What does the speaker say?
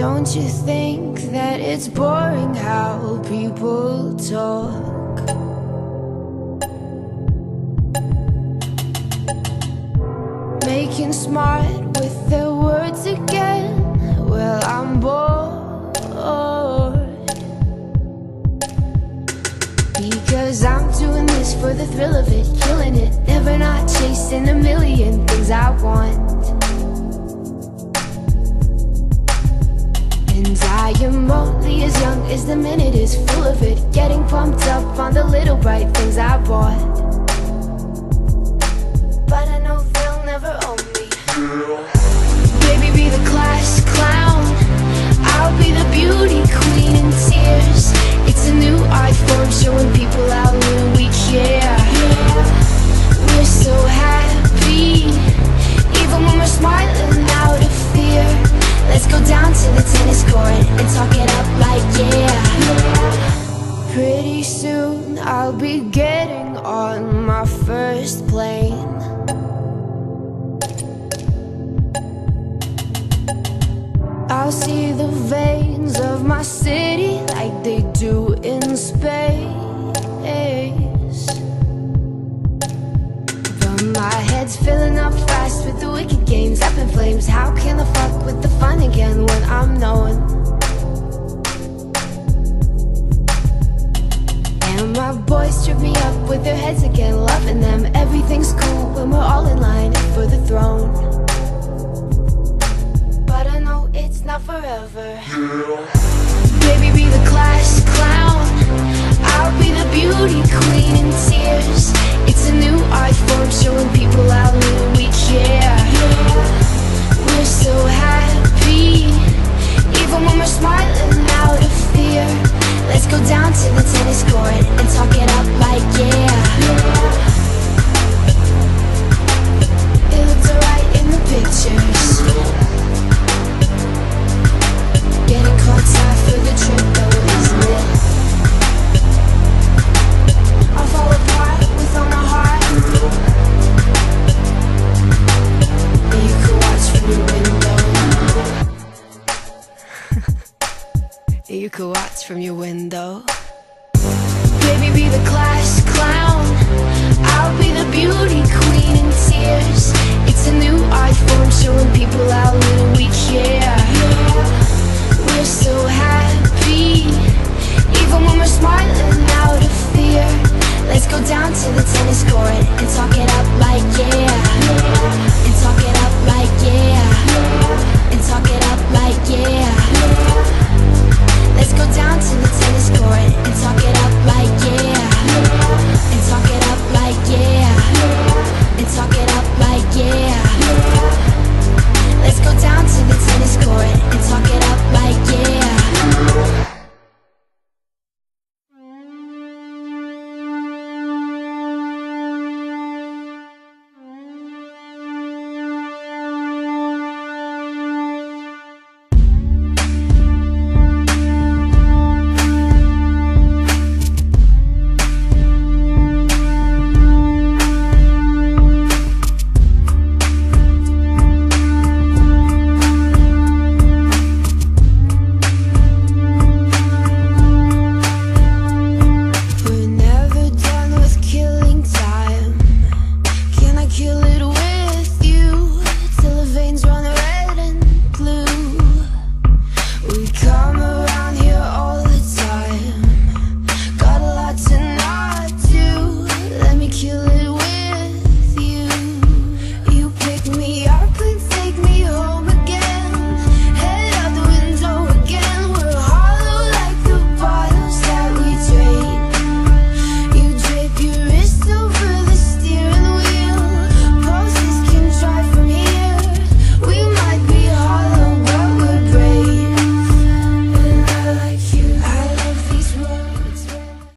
Don't you think that it's boring how people talk? Making smart with their words again. Well, I'm bored, because I'm doing this for the thrill of it, killing it, never not chasing a million things I want. And I am only as young as the minute is full of it, getting pumped up on the little bright things I bought. But I know they'll never own me. Baby, be the class clown, I'll be the beauty queen in tears. It's a new art form showing people how little we care. We're so happy, even when we're smiling out of fear. Let's go down to the tennis court and talk it up like yeah. Pretty soon I'll be getting on my first plane. I'll see the veins of my city like they do in space. But my head's filling up fast with the wicked games up in flames. How can I fuck with the fun again when I'm known? And my boys trip me up with their heads again, loving them. Everything's cool when we're all in line for the throne. But I know it's not forever. Baby, be the class clown, I'll be the beauty queen in tears. It's a new art form showing people how little we care. We're so happy, even when we're smiling out of fear. Let's go down to the tennis court and talk it up like yeah. It looks alright in the pictures. Getting caught tight for the trip though, isn't it? I'll fall apart with all my heart. And you can watch from your window. You can watch from your window. Baby, be the class clown, I'll be the beauty queen in tears. It's a new art form showing people how little we care. We're so happy, even when we're smiling out of fear. Let's go down to the tennis court and talk it up like yeah. And talk it up like yeah. And talk it up like yeah. Let's go down to the tennis court and talk it up like yeah. And talk it up like yeah. And talk it up like yeah. Let's go down to the tennis court and talk it up like yeah. Kill